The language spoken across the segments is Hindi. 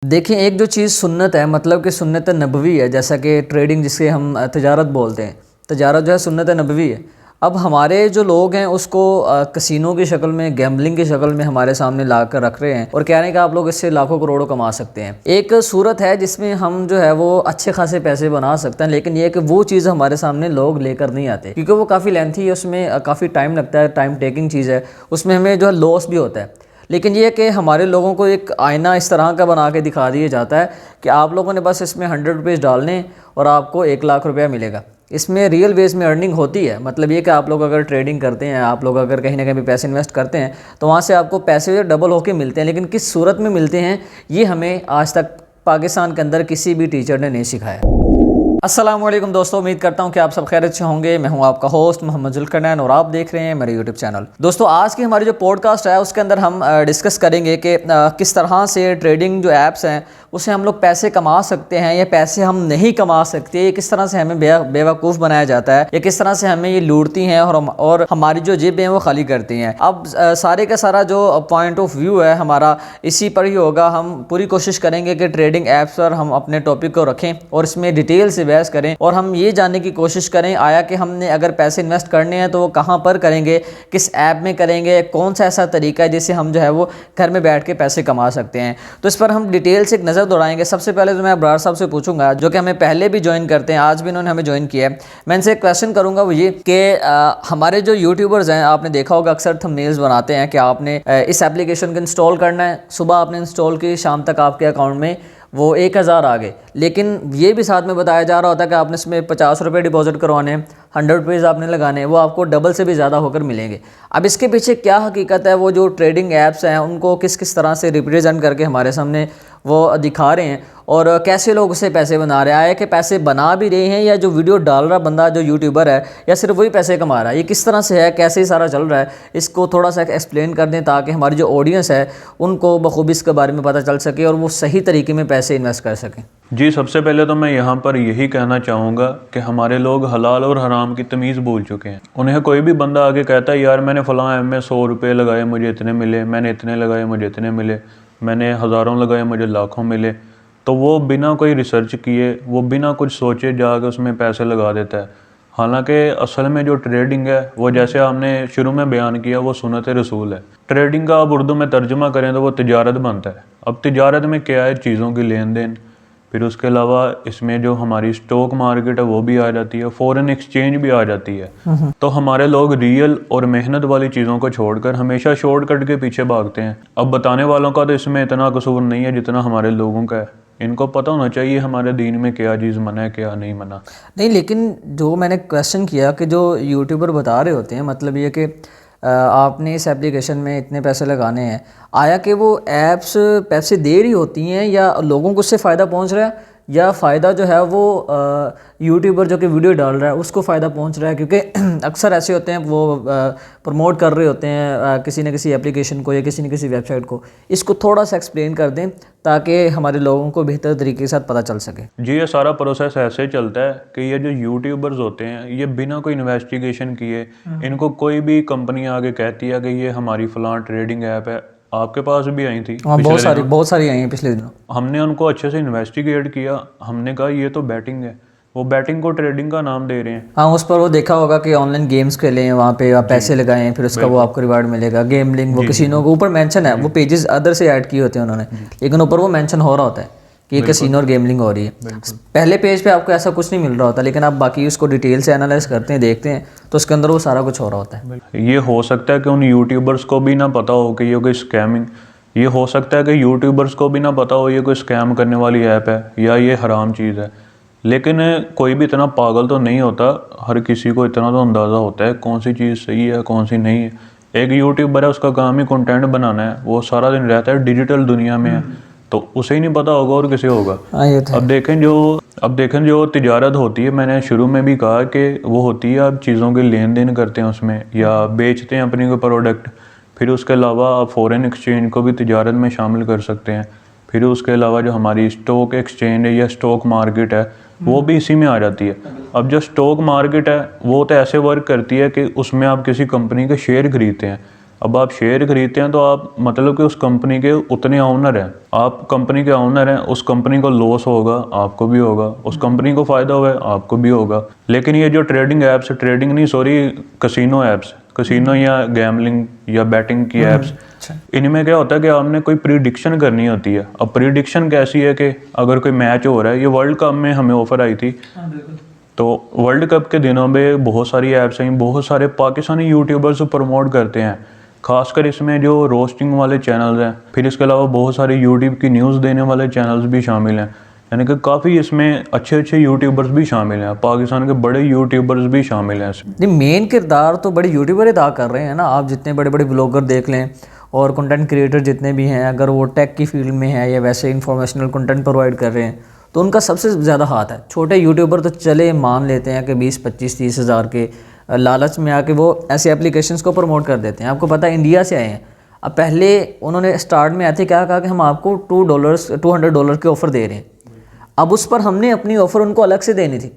देखिए, एक जो चीज़ सुन्नत है मतलब कि सुन्नत नबवी है, जैसा कि ट्रेडिंग जिसे हम तिजारत बोलते हैं। तिजारत जो है सुन्नत नबवी है। अब हमारे जो लोग हैं उसको कसिनो की शक्ल में, गैम्बलिंग की शक्ल में हमारे सामने ला कर रख रहे हैं और कह रहे हैं कि आप लोग इससे लाखों करोड़ों कमा सकते हैं। एक सूरत है जिसमें हम जो है वो अच्छे खासे पैसे बना सकते हैं, लेकिन ये कि वो चीज़ हमारे सामने लोग लेकर नहीं आते क्योंकि वो काफ़ी लेंथी है, उसमें काफ़ी टाइम लगता है, टाइम टेकिंग चीज़ है, उसमें हमें जो है लॉस भी होता है। लेकिन ये कि हमारे लोगों को एक आईना इस तरह का बना के दिखा दिया जाता है कि आप लोगों ने बस इसमें 100 रुपीज़ डालने और आपको 1 लाख रुपया मिलेगा। इसमें रियल बेस में अर्निंग होती है। मतलब ये कि आप लोग अगर ट्रेडिंग करते हैं, आप लोग अगर कहीं ना कहीं पैसे इन्वेस्ट करते हैं तो वहाँ से आपको पैसे डबल होके मिलते हैं, लेकिन किस सूरत में मिलते हैं ये हमें आज तक पाकिस्तान के अंदर किसी भी टीचर ने नहीं सिखाया। अस्सलाम वालेकुम दोस्तों, उम्मीद करता हूँ कि आप सब खैरियत से होंगे। मैं हूँ आपका होस्ट मोहम्मद जुल्करनैन और आप देख रहे हैं मेरे यूट्यूब चैनल। दोस्तों, आज की हमारी जो पॉडकास्ट है उसके अंदर हम डिस्कस करेंगे कि किस तरह से ट्रेडिंग जो ऐप्स हैं उससे हम लोग पैसे कमा सकते हैं या पैसे हम नहीं कमा सकते, ये किस तरह से हमें बेवकूफ़ बनाया जाता है, या किस तरह से हमें ये लूटती हैं और हमारी जो जेबें हैं वो खाली करती हैं। अब सारे का सारा जो पॉइंट ऑफ व्यू है हमारा इसी पर ही होगा। हम पूरी कोशिश करेंगे कि ट्रेडिंग ऐप्स पर हम अपने टॉपिक को रखें और इसमें डिटेल से बहस करें और हम ये जानने की कोशिश करें आया कि हमने अगर पैसे इन्वेस्ट करने हैं तो वो कहाँ पर करेंगे, किस ऐप में करेंगे, कौन सा ऐसा तरीका है जिससे हम जो है वो घर में बैठ के पैसे कमा सकते हैं। तो इस पर हम डिटेल से एक नज़र दौड़ाएंगे। सबसे पहले तो मैं अब्रार साहब से पूछूंगा, जो कि हमें पहले भी ज्वाइन करते हैं, आज भी इन्होंने हमें ज्वाइन किया है। मैं इनसे एक क्वेश्चन करूंगा, वो ये कि हमारे जो यूट्यूबर्स हैं, आपने देखा होगा अक्सर थंबनेल्स बनाते हैं कि आपने इस एप्लीकेशन को इंस्टॉल करना है, सुबह आपने इंस्टॉल की, शाम तक आपके अकाउंट में वो 1000 आ गए, लेकिन ये भी साथ में बताया जा रहा होता है कि आपने इसमें 50 रुपये डिपॉजिट करवाने हैं, 100 रुपीज़ आपने लगाने हैं, वो आपको डबल से भी ज़्यादा होकर मिलेंगे। अब इसके पीछे क्या हकीकत है, वो जो ट्रेडिंग ऐप्स हैं उनको किस किस तरह से रिप्रेजेंट करके हमारे सामने वो दिखा रहे हैं और कैसे लोग उससे पैसे बना रहे हैं, आए कि पैसे बना भी रहे हैं या जो वीडियो डाल रहा बंदा जो यूट्यूबर है या सिर्फ वही पैसे कमा रहा है, ये किस तरह से है, कैसे सारा चल रहा है, इसको थोड़ा सा एक्सप्लेन कर दें ताकि हमारी जो ऑडियंस है उनको बखूबी इसके बारे में पता चल सके और वो सही तरीके में पैसे इन्वेस्ट कर सकें। जी, सबसे पहले तो मैं यहाँ पर यही कहना चाहूँगा कि हमारे लोग हलाल और हराम की तमीज़ भूल चुके हैं। उन्हें कोई भी बंदा आके कहता है यार मैंने फ़लाँ ऐप में 100 रुपये लगाए मुझे इतने मिले, मैंने इतने लगाए मुझे इतने मिले, मैंने हज़ारों लगाए मुझे लाखों मिले, तो वो बिना कोई रिसर्च किए, वो बिना कुछ सोचे जाकर उसमें पैसे लगा देता है। हालांकि असल में जो ट्रेडिंग है वो जैसे आपने शुरू में बयान किया वो सुन्नत रसूल है। ट्रेडिंग का आप उर्दू में तर्जुमा करें तो वो तिजारत बनता है। अब तिजारत में क्या है, चीज़ों की लेन देन, फिर उसके अलावा इसमें जो हमारी स्टॉक मार्केट है वो भी आ जाती है, फॉरेन एक्सचेंज भी आ जाती है। तो हमारे लोग रियल और मेहनत वाली चीज़ों को छोड़कर हमेशा शॉर्टकट के पीछे भागते हैं। अब बताने वालों का तो इसमें इतना कसूर नहीं है जितना हमारे लोगों का है। इनको पता होना चाहिए हमारे दीन में क्या चीज़ मना है क्या नहीं मना। नहीं, लेकिन जो मैंने क्वेश्चन किया कि जो यूट्यूबर बता रहे होते हैं, मतलब ये कि आपने इस एप्लीकेशन में इतने पैसे लगाने हैं, आया कि वो ऐप्स पैसे दे रही होती हैं या लोगों को उससे फ़ायदा पहुंच रहा है या फ़ायदा जो है वो यूट्यूबर जो कि वीडियो डाल रहा है उसको फ़ायदा पहुंच रहा है? क्योंकि अक्सर ऐसे होते हैं वो प्रमोट कर रहे होते हैं किसी न किसी एप्लीकेशन को या किसी न किसी वेबसाइट को। इसको थोड़ा सा एक्सप्लेन कर दें ताकि हमारे लोगों को बेहतर तरीके के साथ पता चल सके। जी, ये सारा प्रोसेस ऐसे चलता है कि ये जो यूट्यूबर्स होते हैं ये बिना कोई इन्वेस्टिगेशन किए, इनको कोई भी कंपनी आगे कहती है कि ये हमारी फलां ट्रेडिंग ऐप है, आपके पास भी आई थी हाँ, बहुत सारी आई हैं पिछले दिनों। हमने उनको अच्छे से इन्वेस्टिगेट किया, हमने कहा ये तो बैटिंग है, वो बैटिंग को ट्रेडिंग का नाम दे रहे हैं। हाँ, उस पर वो देखा होगा कि ऑनलाइन गेम्स खेलें हैं, वहाँ पे आप पैसे लगाएं, फिर उसका वो आपको रिवार्ड मिलेगा। गेमलिंग वो कसिनो के ऊपर मेंशन है, वो पेजेस अदर से ऐड किए होते हैं उन्होंने, लेकिन ऊपर वो मेंशन हो रहा होता है कि ये कसिनो और गेमलिंग हो रही है। पहले पेज पे आपको ऐसा कुछ नहीं मिल रहा होता, लेकिन आप बाकी उसको डिटेल से एनालाइज करते हैं, देखते हैं तो उसके अंदर वो सारा कुछ हो रहा होता है। ये हो सकता है कि उन यूट्यूबर्स को भी ना पता हो कि ये कोई स्कैमिंग, ये हो सकता है कि यूट्यूबर्स को भी ना पता हो ये कोई स्कैम करने वाली ऐप है या ये हराम चीज़ है, लेकिन कोई भी इतना पागल तो नहीं होता। हर किसी को इतना तो अंदाज़ा होता है कौन सी चीज़ सही है कौन सी नहीं है। एक यूट्यूबर है, उसका काम ही कंटेंट बनाना है, वो सारा दिन रहता है डिजिटल दुनिया में है, तो उसे ही नहीं पता होगा और किसे होगा। अब देखें जो तिजारत होती है, मैंने शुरू में भी कहा कि वो होती है आप चीज़ों के लेन देन करते हैं उसमें या बेचते हैं अपनी कोई प्रोडक्ट। फिर उसके अलावा आप फॉरेन एक्सचेंज को भी तिजारत में शामिल कर सकते हैं। फिर उसके अलावा जो हमारी स्टॉक एक्सचेंज है या स्टॉक मार्केट है वो भी इसी में आ जाती है। अब जो स्टॉक मार्केट है वो तो ऐसे वर्क करती है कि उसमें आप किसी कंपनी के शेयर खरीदते हैं, अब आप शेयर खरीदते हैं तो आप मतलब कि उस कंपनी के उतने ओनर हैं, आप कंपनी के ओनर हैं, उस कंपनी को लॉस होगा आपको भी होगा, उस कंपनी को फ़ायदा हुआ आपको भी होगा। लेकिन ये जो ट्रेडिंग ऐप्स, ट्रेडिंग नहीं सॉरी कसिनो ऐप्स, कसिनो या गैमलिंग या बैटिंग की ऐप्स, इनमें क्या होता है कि आपने कोई प्रिडिक्शन करनी होती है। अब प्रिडिक्शन कैसी है कि अगर कोई मैच हो रहा है, ये वर्ल्ड कप में हमें ऑफर आई थी, तो वर्ल्ड कप के दिनों में बहुत सारी ऐप्स हैं, बहुत सारे पाकिस्तानी यूट्यूबर्स प्रमोट करते हैं, खासकर इसमें जो रोस्टिंग वाले चैनल्स हैं, फिर इसके अलावा बहुत सारे यूट्यूब की न्यूज़ देने वाले चैनल्स भी शामिल हैं, यानी कि काफ़ी इसमें अच्छे अच्छे यूट्यूबर्स भी शामिल हैं, पाकिस्तान के बड़े यूट्यूबर्स भी शामिल हैं इसमें। नहीं, मेन किरदार तो बड़े यूट्यूबर अदा कर रहे हैं ना। आप जितने बड़े बड़े ब्लॉगर देख लें और कंटेंट क्रिएटर जितने भी हैं, अगर वो टेक की फील्ड में है या वैसे इंफॉर्मेशनल कंटेंट प्रोवाइड कर रहे हैं, तो उनका सबसे ज़्यादा हाथ है। छोटे यूट्यूबर तो चले मान लेते हैं कि 20, 25, 30 हज़ार के लालच में आके वो ऐसे एप्लीकेशंस को प्रमोट कर देते हैं। आपको पता है इंडिया से आए हैं। अब पहले उन्होंने स्टार्ट में आते क्या कहा कि हम आपको $200 के ऑफ़र दे रहे हैं। अब उस पर हमने अपनी ऑफ़र उनको अलग से देनी थी,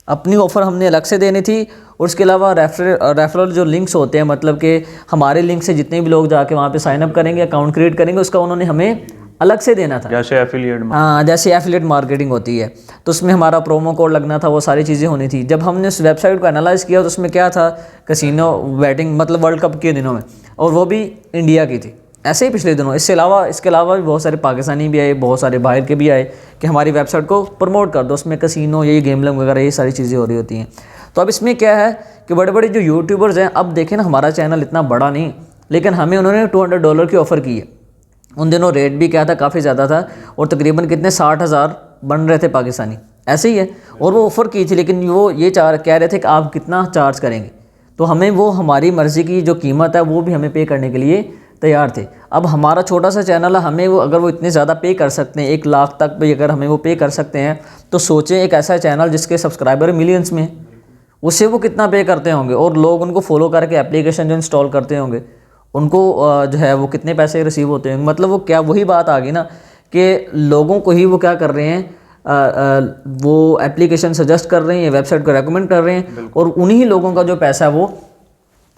अपनी ऑफ़र हमने अलग से देनी थी। और उसके अलावा रेफरल जो लिंक्स होते हैं, मतलब कि हमारे लिंक से जितने भी लोग जाके वहाँ पे साइन अप करेंगे, अकाउंट क्रिएट करेंगे, उसका उन्होंने हमें अलग से देना था। जैसे एफिलिएट, हाँ, जैसे एफिलिएट मार्केटिंग होती है, तो उसमें हमारा प्रोमो कोड लगना था, वो सारी चीज़ें होनी थी। जब हमने उस वेबसाइट को एनालाइज़ किया तो उसमें क्या था, कसिनो बैटिंग, मतलब वर्ल्ड कप के दिनों में, और वो भी इंडिया की थी। ऐसे ही पिछले दिनों इसके अलावा भी बहुत सारे पाकिस्तानी भी आए, बहुत सारे बाहर के भी आए कि हमारी वेबसाइट को प्रमोट कर दो, उसमें कसिनो, यही गेमलिंग वगैरह ये सारी चीज़ें हो रही होती हैं। तो अब इसमें क्या है कि बड़े बड़े जो यूट्यूबर्स हैं, अब देखें ना, हमारा चैनल इतना बड़ा नहीं, लेकिन हमें उन्होंने $200 की ऑफ़र की है। उन दिनों रेट भी क्या था, काफ़ी ज़्यादा था, और तकरीबन कितने 60,000 बन रहे थे पाकिस्तानी, ऐसे ही है। और वो ऑफ़र की थी, लेकिन वो ये कह रहे थे कि आप कितना चार्ज करेंगे, तो हमें वो हमारी मर्ज़ी की जो कीमत है वो भी हमें पे करने के लिए तैयार थे। अब हमारा छोटा सा चैनल है, हमें वो अगर वो इतने ज़्यादा पे कर सकते हैं, 1 लाख तक भी अगर हमें वो पे कर सकते हैं, तो सोचें एक ऐसा चैनल जिसके सब्सक्राइबर मिलियंस में, उससे वो कितना पे करते होंगे। और लोग उनको फॉलो करके एप्लीकेशन जो इंस्टॉल करते होंगे, उनको जो है वो कितने पैसे रिसीव होते हैं। मतलब वो क्या, वही बात आ गई ना कि लोगों को ही वो क्या कर रहे हैं, वो एप्लीकेशन सजेस्ट कर रहे हैं या वेबसाइट को रेकमेंड कर रहे हैं, और उन्हीं लोगों का जो पैसा है वो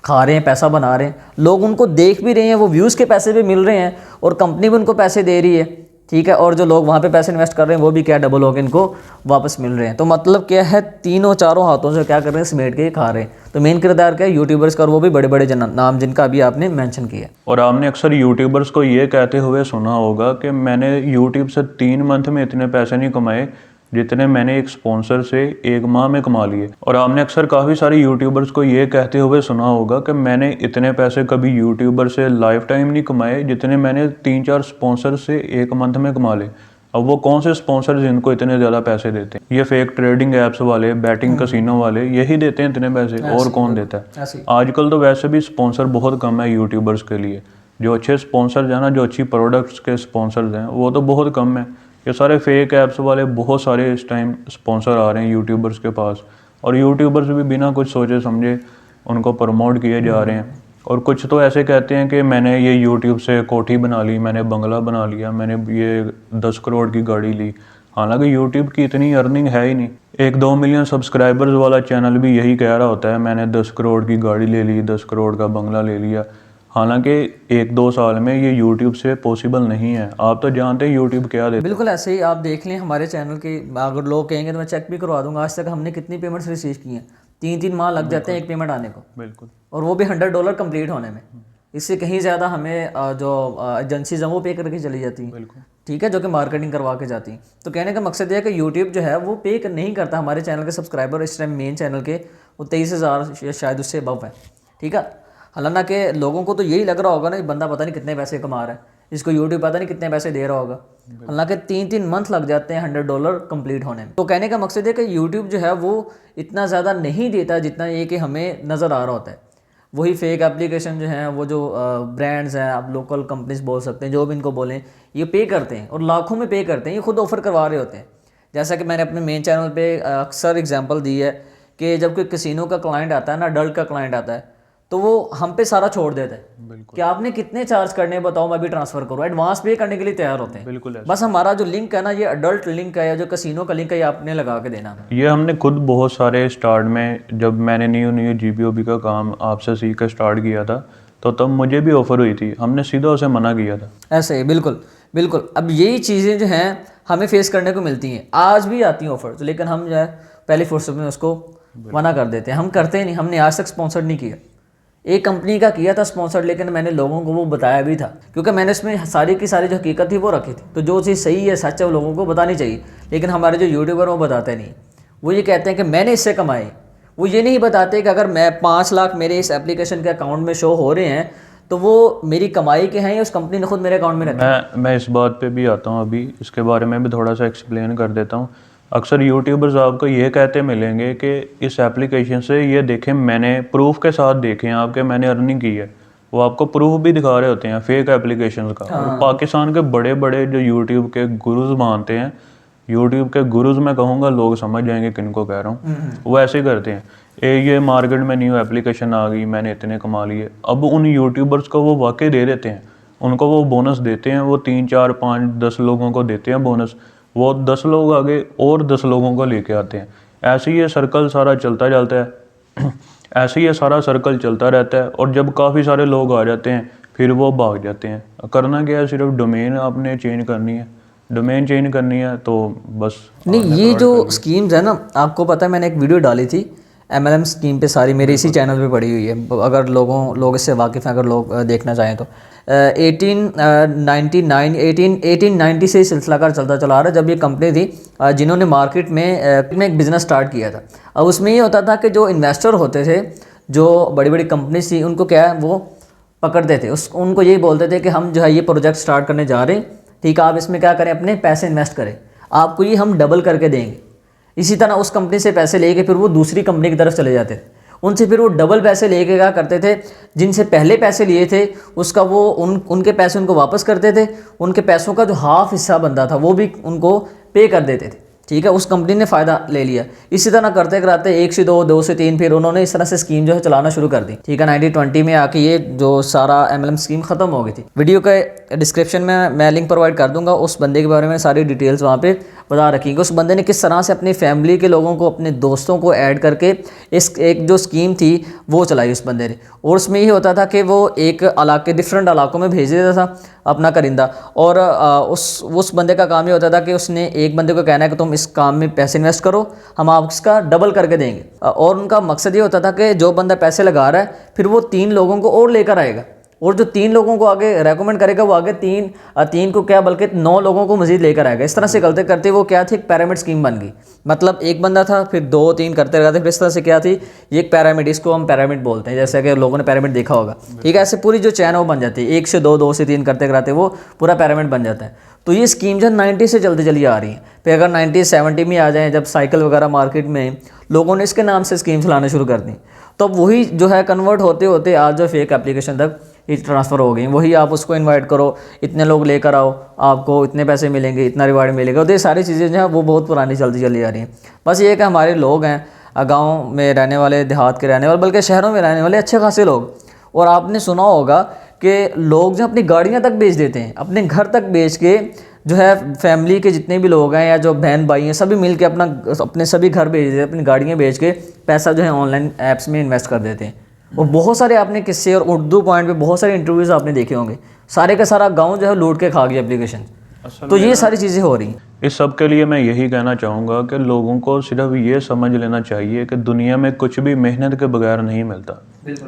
खा रहे हैं, पैसा बना रहे हैं। लोग उनको देख भी रहे हैं, वो व्यूज़ के पैसे भी मिल रहे हैं, और कंपनी भी उनको पैसे दे रही है, ठीक है। और जो लोग वहाँ पे पैसे इन्वेस्ट कर रहे हैं वो भी क्या डबल होकर इनको वापस मिल रहे हैं। तो मतलब क्या है, तीनों चारों हाथों से क्या कर रहे हैं, समेट के खा रहे हैं। तो मेन किरदार क्या है, यूट्यूबर्स का, और वो भी बड़े बड़े नाम जिनका अभी आपने मेंशन किया। और आपने अक्सर यूट्यूबर्स को ये कहते हुए सुना होगा कि मैंने यूट्यूब से 3 मंथ में इतने पैसे नहीं कमाए जितने मैंने एक स्पॉन्सर से 1 माह में कमा लिए। और आपने अक्सर काफ़ी सारे यूट्यूबर्स को ये कहते हुए सुना होगा कि मैंने इतने पैसे कभी यूट्यूबर से लाइफ टाइम नहीं कमाए जितने मैंने 3-4 स्पॉन्सर से 1 मंथ में कमा ले। अब वो कौन से स्पॉन्सर जिनको इतने ज़्यादा पैसे देते हैं? ये फेक ट्रेडिंग ऐप्स वाले, बैटिंग कसिनो वाले, यही देते हैं इतने पैसे, और कौन देता है? आजकल तो वैसे भी स्पॉन्सर बहुत कम है यूट्यूबर्स के लिए। जो अच्छे स्पॉन्सर हैं ना, जो अच्छी प्रोडक्ट्स के स्पॉन्सर्स हैं, वो तो बहुत कम है। ये सारे फेक ऐप्स वाले बहुत सारे इस टाइम स्पॉन्सर आ रहे हैं यूट्यूबर्स के पास, और यूट्यूबर्स भी बिना कुछ सोचे समझे उनको प्रमोट किए जा रहे हैं। और कुछ तो ऐसे कहते हैं कि मैंने ये यूट्यूब से कोठी बना ली, मैंने बंगला बना लिया, मैंने ये 10 करोड़ की गाड़ी ली। हालांकि यूट्यूब की इतनी अर्निंग है ही नहीं। 1-2 मिलियन सब्सक्राइबर्स वाला चैनल भी यही कह रहा होता है, मैंने 10 करोड़ की गाड़ी ले ली, 10 करोड़ का बंगला ले लिया। हालांकि 1-2 साल में ये YouTube से पॉसिबल नहीं है। आप तो जानते हैं YouTube क्या देता है। बिल्कुल ऐसे ही आप देख लें हमारे चैनल के, अगर लोग कहेंगे तो मैं चेक भी करवा दूंगा, आज तक हमने कितनी पेमेंट्स रिसीव की हैं। 3-3 माह लग जाते हैं एक पेमेंट आने को, बिल्कुल, और वो भी $100 कंप्लीट होने में। इससे कहीं ज़्यादा हमें जो एजेंसीज हैं वो पे करके चली जाती हैं, बिल्कुल, ठीक है, जो कि मार्केटिंग करवा के जाती हैं। तो कहने का मकसद ये है कि यूट्यूब जो है वो पे नहीं करता। हमारे चैनल के सब्सक्राइबर इस टाइम मेन चैनल के वो 23,000 या शायद उससे अबव है, ठीक है। हालांकि लोगों को तो यही लग रहा होगा ना, बंदा पता नहीं कितने पैसे कमा रहा है, इसको यूट्यूब पता नहीं कितने पैसे दे रहा होगा। हालांकि 3-3 मंथ लग जाते हैं $100 कंप्लीट होने में। तो कहने का मकसद है कि यूट्यूब जो है वो इतना ज़्यादा नहीं देता जितना ये कि हमें नज़र आ रहा होता है। वही फेक एप्लीकेशन जो हैं, वो जो ब्रांड्स हैं, आप लोकल कंपनीज बोल सकते हैं, जो भी इनको बोलें, ये पे करते हैं और लाखों में पे करते हैं। ये खुद ऑफ़र करवा रहे होते हैं। जैसा कि मैंने अपने मेन चैनल पे अक्सर एग्जांपल दी है कि जब कोई कसिनो का क्लाइंट आता है ना, अडल्ट का क्लाइंट आता है, तो वो हम पे सारा छोड़ देता है कि आपने कितने चार्ज करने बताओ, मैं भी ट्रांसफ़र करूँ। एडवांस पे करने के लिए तैयार होते हैं। बिल्कुल। बस हमारा जो लिंक है ना, ये अडल्ट लिंक है या जो कसिनो का लिंक है, ये आपने लगा के देना। ये हमने खुद बहुत सारे स्टार्ट में, जब मैंने न्यू GPOB का काम आपसे सीख कर स्टार्ट किया था, तो तब मुझे भी ऑफ़र हुई थी, हमने सीधा उसे मना किया था। ऐसे ही बिल्कुल बिल्कुल। अब यही चीज़ें जो हैं हमें फेस करने को मिलती हैं, आज भी आती हैं ऑफर्स, लेकिन हम जो है पहली फुर्सत में उसको मना कर देते हैं, हम करते ही नहीं। हमने आज तक स्पॉन्सर नहीं किया। एक कंपनी का किया था स्पॉन्सर, लेकिन मैंने लोगों को वो बताया भी था, क्योंकि मैंने इसमें सारी की सारी जो हकीकत थी वो रखी थी। तो जो चीज़ सही है सच है वो लोगों को बतानी चाहिए, लेकिन हमारे जो यूट्यूबर वो बताते नहीं। वो ये कहते हैं कि मैंने इससे कमाई, वो ये नहीं बताते कि अगर मैं 5 लाख मेरे इस एप्लीकेशन के अकाउंट में शो हो रहे हैं तो वो मेरी कमाई के हैं या उस कंपनी ने खुद मेरे अकाउंट में रखे। मैं इस बात पे भी आता हूँ, अभी इसके बारे में भी थोड़ा सा एक्सप्लेन कर देता हूँ। अक्सर यूट्यूबर्स आपको ये कहते मिलेंगे कि इस एप्लीकेशन से ये देखें, मैंने प्रूफ के साथ देखे हैं आपके, मैंने अर्निंग की है। वो आपको प्रूफ भी दिखा रहे होते हैं फेक एप्लीकेशन का। और पाकिस्तान के बड़े बड़े जो यूट्यूब के गुरुज मानते हैं, यूट्यूब के गुरुज मैं कहूँगा, लोग समझ जाएंगे किनको कह रहा हूँ, वो ऐसे ही करते हैं। ये मार्केट में न्यू एप्लीकेशन आ गई, मैंने इतने कमा लिए। अब उन यूट्यूबर्स को वो वाकई दे देते हैं, उनको वो बोनस देते हैं, वो 3 4 5 10 लोगों को देते हैं बोनस। वो 10 लोग आगे और 10 लोगों को लेके आते हैं। ऐसे ही ये सर्कल सारा चलता जाता है ऐसे ही ये सारा सर्कल चलता रहता है। और जब काफ़ी सारे लोग आ जाते हैं फिर वो भाग जाते हैं। करना क्या है, सिर्फ डोमेन आपने चेंज करनी है, डोमेन चेंज करनी है तो बस। नहीं, ये जो स्कीम्स है ना, आपको पता है मैंने एक वीडियो डाली थी MLM स्कीम पे, सारी मेरे इसी चैनल पे पड़ी हुई है। अगर लोग इससे वाकिफ़ हैं, अगर लोग देखना चाहें तो 1890 से सिलसिलाकार चलता चला आ रहा है। जब ये कंपनी थी जिन्होंने मार्केट में एक बिज़नेस स्टार्ट किया था। अब उसमें ये होता था कि जो इन्वेस्टर होते थे, जो बड़ी बड़ी कंपनीज थी, उनको क्या है वो पकड़ते थे, उनको यही बोलते थे कि हम जो है ये प्रोजेक्ट स्टार्ट करने जा रहे हैं, ठीक है, आप इसमें क्या करें, अपने पैसे इन्वेस्ट करें, आपको ये हम डबल करके देंगे। इसी तरह उस कंपनी से पैसे लेके फिर वो दूसरी कंपनी की तरफ चले जाते थे, उनसे फिर वो डबल पैसे लेके क्या करते थे, जिनसे पहले पैसे लिए थे उसका वो उनके पैसे उनको वापस करते थे, उनके पैसों का जो हाफ हिस्सा बनता था वो भी उनको पे कर देते थे। ठीक है, उस कंपनी ने फ़ायदा ले लिया। इसी तरह करते कराते 1 से 2, 2 से 3, फिर उन्होंने इस तरह से स्कीम जो है चलाना शुरू कर दी। ठीक है, 1920 में आके ये जो सारा MLM स्कीम ख़त्म हो गई थी। वीडियो के डिस्क्रिप्शन में मैं लिंक प्रोवाइड कर दूंगा, उस बंदे के बारे में सारी डिटेल्स वहाँ पे बता रखी। उस बंदे ने किस तरह से अपनी फैमिली के लोगों को, अपने दोस्तों को ऐड करके इस एक जो स्कीम थी वो चलाई उस बंदे ने। और उसमें ये होता था कि वो एक इलाके डिफरेंट इलाकों में भेज देता था अपना करिंदा, और उस बंदे का काम ये होता था कि उसने एक बंदे को कहना है कि तुम इस काम में पैसे इन्वेस्ट करो, हम आप इसका डबल करके देंगे। और उनका मकसद ये होता था कि जो बंदा पैसे लगा रहा है फिर वो 3 लोगों को और लेकर आएगा, और जो 3 लोगों को आगे रेकमेंड करेगा वो आगे 3 को क्या बल्कि 9 लोगों को मजीद लेकर आएगा। इस तरह से करते करते वो क्या थी, एक पैरामिड स्कीम बन गई। मतलब एक बंदा था, फिर 2 3 करते रहते, फिर इस तरह से क्या थी, ये एक पैरामिड, इसको हम पैरामिड बोलते हैं, जैसे कि लोगों ने पैरामिड देखा होगा। ठीक है, ऐसे पूरी जो चैन है वो बन जाती है, 1 से 2, 2 से 3 करते कराते वो पूरा पैरामिड बन जाता है। तो ये स्कीम जो 90 से चलती चली आ रही है। फिर अगर 90-70 में आ जाएँ, जब साइकिल वगैरह मार्केट में लोगों ने इसके नाम से स्कीम चलाना शुरू कर दी, तो वही जो है कन्वर्ट होते होते आज जो फेक एप्लीकेशन तक ये ट्रांसफ़र हो गई। वही आप उसको इनवाइट करो, इतने लोग लेकर आओ, आपको इतने पैसे मिलेंगे, इतना रिवार्ड मिलेगा। तो ये सारी चीज़ें जो हैं वो बहुत पुरानी चलती चली आ रही हैं। बस ये कि हमारे लोग हैं गांव में रहने वाले, देहात के रहने वाले, बल्कि शहरों में रहने वाले अच्छे खासे लोग, और आपने सुना होगा कि लोग जो अपनी गाड़ियाँ तक बेच देते हैं, अपने घर तक बेच के जो है फैमिली के जितने भी लोग हैं या जो बहन भाई हैं सभी मिल के अपने सभी घर बेच देते हैं, अपनी गाड़ियाँ बेच के पैसा जो है ऑनलाइन ऐप्स में इन्वेस्ट कर देते हैं। और बहुत सारे आपने किस्से और उर्दू पॉइंट पे बहुत सारे इंटरव्यूज़ आपने देखे होंगे, सारे का सारा गांव जो है लूट के खा गया एप्लीकेशन। तो ये सारी चीज़ें हो रही हैं। इस सब के लिए मैं यही कहना चाहूँगा कि लोगों को सिर्फ ये समझ लेना चाहिए कि दुनिया में कुछ भी मेहनत के बगैर नहीं मिलता,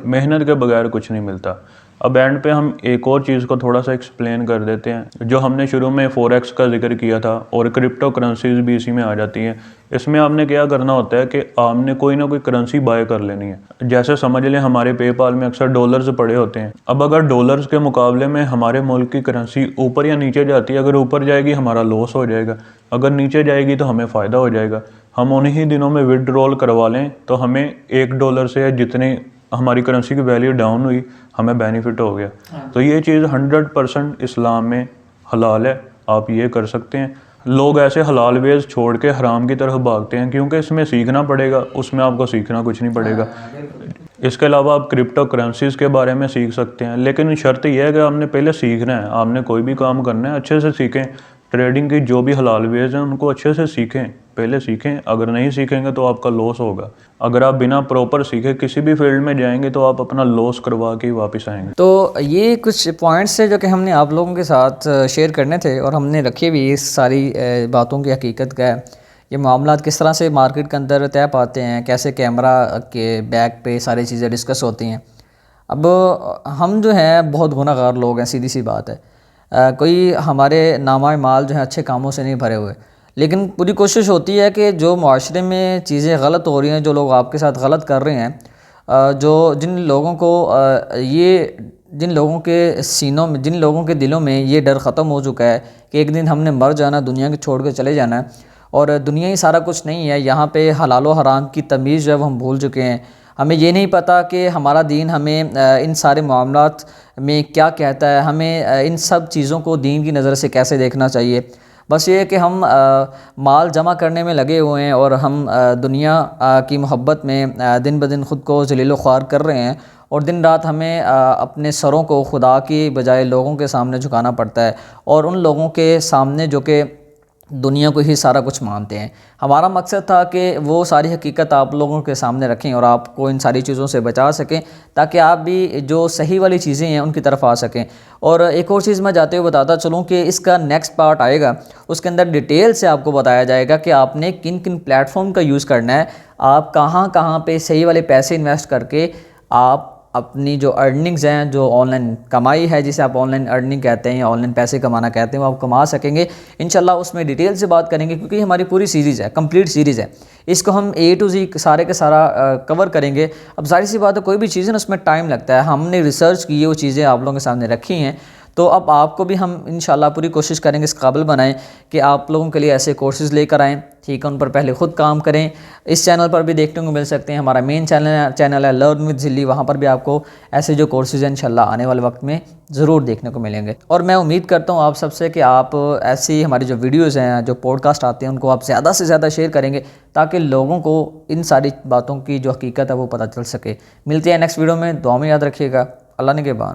मेहनत के बगैर कुछ नहीं मिलता। अब एंड पे हम एक और चीज़ को थोड़ा सा एक्सप्लेन कर देते हैं। जो हमने शुरू में फॉरेक्स का जिक्र किया था और क्रिप्टो करेंसीज भी इसी में आ जाती हैं। इसमें आपने क्या करना होता है कि आपने कोई ना कोई करेंसी बाय कर लेनी है। जैसे समझ लें हमारे पेपाल में अक्सर डॉलर्स पड़े होते हैं। अब अगर डॉलर्स के मुकाबले में हमारे मुल्क की करेंसी ऊपर या नीचे जाती है, अगर ऊपर जाएगी हमारा लॉस हो जाएगा, अगर नीचे जाएगी तो हमें फ़ायदा हो जाएगा। हम उन्हीं दिनों में विड्रॉल करवा लें तो हमें $1 से जितने हमारी करेंसी की वैल्यू डाउन हुई हमें बेनिफिट हो गया। तो ये चीज़ 100% इस्लाम में हलाल है, आप ये कर सकते हैं। लोग ऐसे हलाल वेज छोड़ के हराम की तरफ भागते हैं क्योंकि इसमें सीखना पड़ेगा, उसमें आपको सीखना कुछ नहीं पड़ेगा। इसके अलावा आप क्रिप्टो करेंसीज़ के बारे में सीख सकते हैं, लेकिन शर्त यह है कि आपने पहले सीखना है। आपने कोई भी काम करना है अच्छे से सीखें, ट्रेडिंग की जो भी हलाल वेज हैं उनको अच्छे से सीखें, पहले सीखें, अगर नहीं सीखेंगे तो आपका लॉस होगा। अगर आप बिना प्रॉपर सीखे किसी भी फील्ड में जाएंगे तो आप अपना लॉस करवा के ही वापस आएंगे। तो ये कुछ पॉइंट्स है जो कि हमने आप लोगों के साथ शेयर करने थे और हमने रखे भी इस सारी बातों की हकीकत का है। ये मामलात किस तरह से मार्केट के अंदर तय पाते हैं, कैसे कैमरा के बैक पे सारी चीज़ें डिस्कस होती हैं। अब हम जो हैं बहुत गुनाहगार लोग हैं, सीधी सी बात है। कोई हमारे नामा माल जो है अच्छे कामों से नहीं भरे हुए, लेकिन पूरी कोशिश होती है कि जो माशरे में चीज़ें गलत हो रही हैं, जो लोग आपके साथ गलत कर रहे हैं, जिन लोगों को जिन लोगों के सीनों में, जिन लोगों के दिलों में ये डर ख़त्म हो चुका है कि एक दिन हमने मर जाना, दुनिया के छोड़ के चले जाना है और दुनिया ही सारा कुछ नहीं है, यहाँ पे हलाल व हराम की तमीज़ जब हम भूल चुके हैं, हमें ये नहीं पता कि हमारा दीन हमें इन सारे मामलात में क्या कहता है, हमें इन सब चीज़ों को दीन की नज़र से कैसे देखना चाहिए। बस ये है कि हम माल जमा करने में लगे हुए हैं और हम दुनिया की मोहब्बत में दिन ब दिन ख़ुद को ज़लील ख्वार कर रहे हैं और दिन रात हमें अपने सरों को खुदा की बजाय लोगों के सामने झुकाना पड़ता है और उन लोगों के सामने जो कि दुनिया को ही सारा कुछ मानते हैं। हमारा मकसद था कि वो सारी हकीकत आप लोगों के सामने रखें और आपको इन सारी चीज़ों से बचा सकें ताकि आप भी जो सही वाली चीज़ें हैं उनकी तरफ आ सकें। और एक और चीज़ मैं जाते हुए बताता चलूँ कि इसका नेक्स्ट पार्ट आएगा, उसके अंदर डिटेल से आपको बताया जाएगा कि आपने किन किन प्लेटफॉर्म का यूज़ करना है, आप कहाँ कहाँ पे सही वाले पैसे इन्वेस्ट करके आप अपनी जो अर्निंग्स हैं, जो ऑनलाइन कमाई है, जिसे आप ऑनलाइन अर्निंग कहते हैं या ऑनलाइन पैसे कमाना कहते हैं, वो आप कमा सकेंगे इंशाल्लाह। उसमें डिटेल से बात करेंगे क्योंकि हमारी पूरी सीरीज़ है, कंप्लीट सीरीज़ है। इसको हम A to Z सारे के सारा कवर करेंगे। अब जाहिर सी बात है, कोई भी चीज़ है ना उसमें टाइम लगता है। हमने रिसर्च की है, वो चीज़ें आप लोगों के सामने रखी हैं, तो अब आपको भी हम इंशाल्लाह पूरी कोशिश करेंगे इस काबिल बनाएं कि आप लोगों के लिए ऐसे कोर्सेज़ लेकर आएँ। ठीक है, उन पर पहले ख़ुद काम करें। इस चैनल पर भी देखने को मिल सकते हैं, हमारा मेन चैनल है लर्न विद ज़िल्ली, वहाँ पर भी आपको ऐसे जो कोर्सेज़ हैं इंशाल्लाह आने वाले वक्त में ज़रूर देखने को मिलेंगे। और मैं उम्मीद करता हूँ आप सबसे कि आप ऐसी हमारी जो वीडियोज़ हैं, जो पॉडकास्ट आते हैं, उनको आप ज़्यादा से ज़्यादा शेयर करेंगे ताकि लोगों को इन सारी बातों की जो हकीकत है वो पता चल सके। मिलते हैं नेक्स्ट वीडियो में, दुआ में याद रखिएगा। अल्लाह निगहबान।